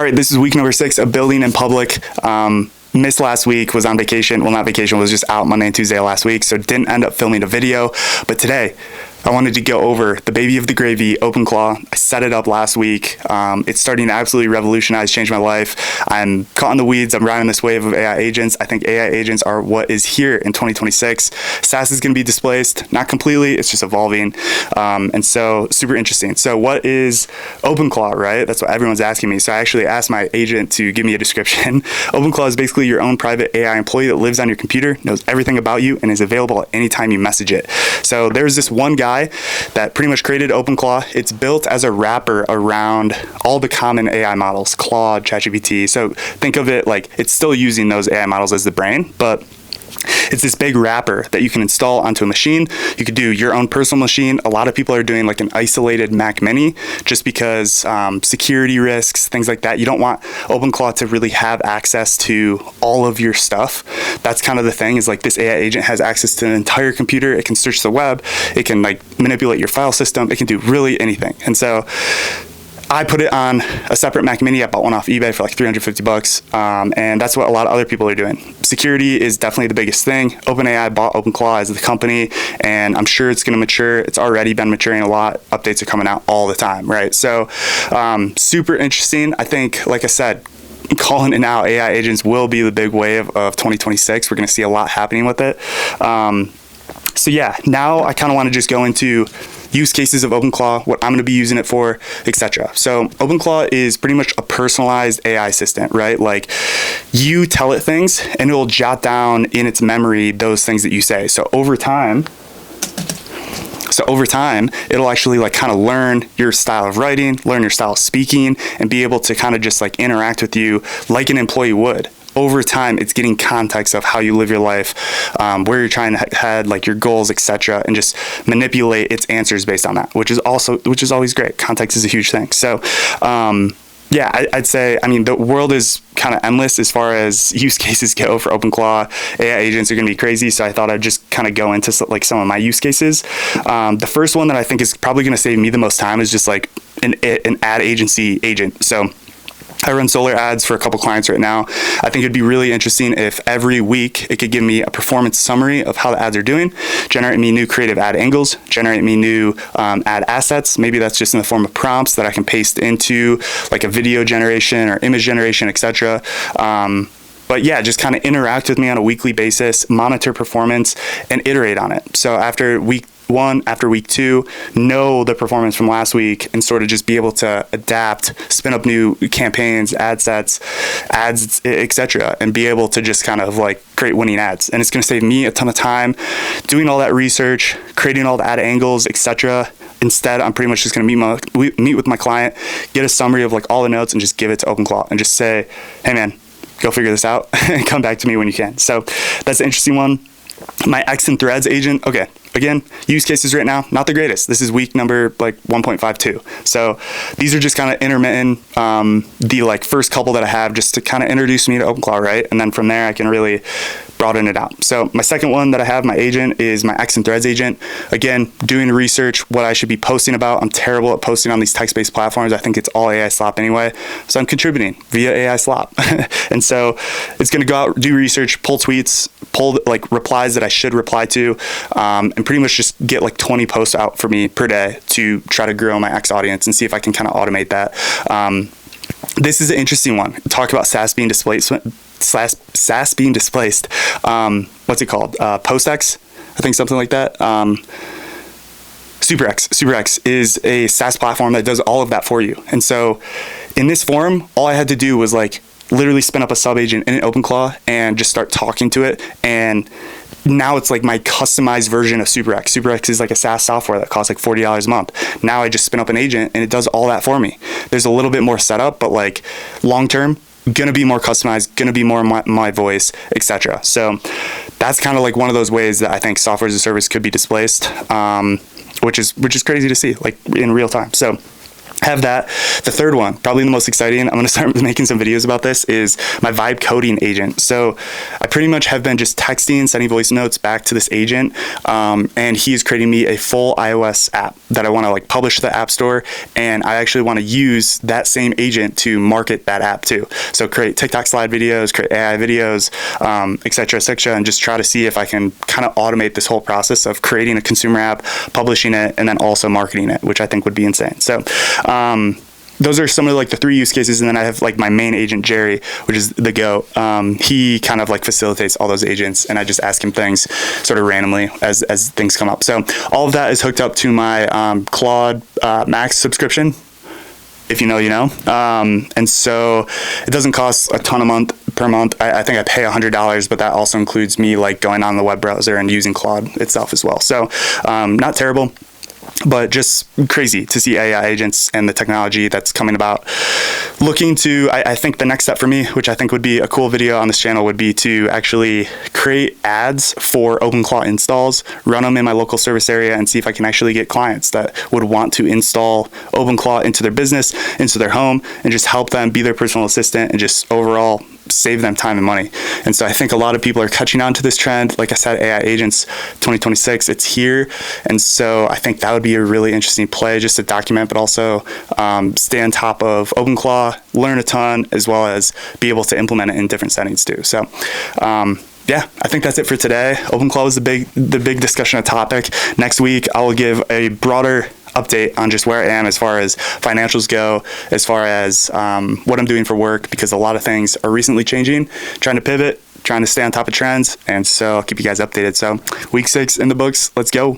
All right, this is week number 6 of building in public. Missed last week, was on vacation. Well, not vacation, was just out Monday and Tuesday last week, so didn't end up filming a video. But today, I wanted to go over the baby of the gravy, Openclaw. I set it up last week. It's starting to absolutely revolutionize, change my life. I'm caught in the weeds. I'm riding this wave of AI agents. I think AI agents are what is here in 2026. SaaS is going to be displaced, not completely. It's just evolving. And so super interesting. So what is Openclaw, right? That's what everyone's asking me. So I actually asked my agent to give me a description. Openclaw is basically your own private AI employee that lives on your computer, knows everything about you, and is available at any time you message it. So there's this one guy that pretty much created Openclaw. It's built as a wrapper around all the common AI models, Claude, ChatGPT. So think of it like it's still using those AI models as the brain, but it's this big wrapper that you can install onto a machine. You could do your own personal machine. A lot of people are doing like an isolated Mac Mini just because security risks, things like that. You don't want Openclaw to really have access to all of your stuff. That's kind of the thing, is like this AI agent has access to an entire computer. It can search the web. It can like manipulate your file system. It can do really anything. And so I put it on a separate Mac Mini. I bought one off eBay for like $350, and that's what a lot of other people are doing. Security is definitely the biggest thing. OpenAI bought Openclaw as the company, and I'm sure it's going to mature. It's already been maturing a lot. Updates are coming out all the time, right? So super interesting. I think, like I said, calling it now, AI agents will be the big wave of 2026. We're going to see a lot happening with it. So yeah, now I kind of want to just go into use cases of Openclaw, what I'm going to be using it for, etc. So Openclaw is pretty much a personalized AI assistant, right? Like you tell it things and it will jot down in its memory those things that you say. So over time, it'll actually like kind of learn your style of writing, learn your style of speaking, and be able to kind of just like interact with you like an employee would. Over time, it's getting context of how you live your life, where you're trying to head, like your goals, etc., and just manipulate its answers based on that, which is always great. Context is a huge thing. So, yeah, I'd say, I mean, the world is kind of endless as far as use cases go for Openclaw. AI agents are going to be crazy, so I thought I'd just kind of go into like some of my use cases. The first one that I think is probably going to save me the most time is just like an ad agency agent. So I run solar ads for a couple clients right now. I think it'd be really interesting if every week it could give me a performance summary of how the ads are doing, generate me new creative ad angles, generate me new ad assets. Maybe that's just in the form of prompts that I can paste into like a video generation or image generation, etc. But yeah, just kind of interact with me on a weekly basis, monitor performance, and iterate on it. So after week 1, after week 2, know the performance from last week and sort of just be able to adapt, spin up new campaigns, ad sets, ads, etc., and be able to just kind of like create winning ads. And it's going to save me a ton of time doing all that research, creating all the ad angles, etc. Instead, I'm pretty much just going to meet with my client, get a summary of like all the notes, and just give it to Openclaw and just say, hey man, go figure this out and come back to me when you can. So that's an interesting one. My X and Threads agent, okay, again, use cases right now, not the greatest. This is week number like 1.52. So these are just kind of intermittent, the like first couple that I have just to kind of introduce me to Openclaw, right? And then from there, I can really broaden it out. So my second one that I have, my agent, is my X and Threads agent. Again, doing research, what I should be posting about. I'm terrible at posting on these text-based platforms. I think it's all AI slop anyway. So I'm contributing via AI slop. And so it's going to go out, do research, pull tweets, pull like replies that I should reply to, and pretty much just get like 20 posts out for me per day to try to grow my X audience and see if I can kind of automate that. This is an interesting one. Talk about SaaS being displaced. SaaS being displaced. What's it called? PostX, I think, something like that. SuperX is a SaaS platform that does all of that for you. And so in this form, all I had to do was like literally spin up a sub agent in an Openclaw and just start talking to it. And now it's like my customized version of SuperX. SuperX is like a SaaS software that costs like $40 a month. Now I just spin up an agent and it does all that for me. There's a little bit more setup, but like long term, gonna be more customized, gonna be more my voice, etc. So that's kind of like one of those ways that I think software as a service could be displaced, which is crazy to see like in real time. So have that. The third one, probably the most exciting, I'm going to start making some videos about this, is my vibe coding agent. So I pretty much have been just texting, sending voice notes back to this agent, and he's creating me a full iOS app that I want to like publish to the App Store, and I actually want to use that same agent to market that app too. So create TikTok slide videos, create AI videos, et cetera, and just try to see if I can kind of automate this whole process of creating a consumer app, publishing it, and then also marketing it, which I think would be insane. So those are some of like the 3 use cases. And then I have like my main agent, Jerry, which is the GOAT. He kind of like facilitates all those agents, and I just ask him things sort of randomly as things come up. So all of that is hooked up to my Claude Max subscription. If you know, you know. And so it doesn't cost a ton per month. I think I pay $100, but that also includes me like going on the web browser and using Claude itself as well. So not terrible, but just crazy to see AI agents and the technology that's coming about. Looking to, I think the next step for me, which I think would be a cool video on this channel, would be to actually create ads for Openclaw installs, run them in my local service area, and see if I can actually get clients that would want to install Openclaw into their business, into their home, and just help them be their personal assistant and just overall save them time and money. And so I think a lot of people are catching on to this trend. Like I said, AI agents 2026, it's here. And so I think that would be a really interesting play just to document, but also stay on top of Openclaw, learn a ton, as well as be able to implement it in different settings too. So yeah, I think that's it for today. Openclaw was the big discussion topic. Next week, I will give a broader update on just where I am as far as financials go, as far as what I'm doing for work, because a lot of things are recently changing, trying to pivot, trying to stay on top of trends. And so I'll keep you guys updated. So week 6 in the books, let's go.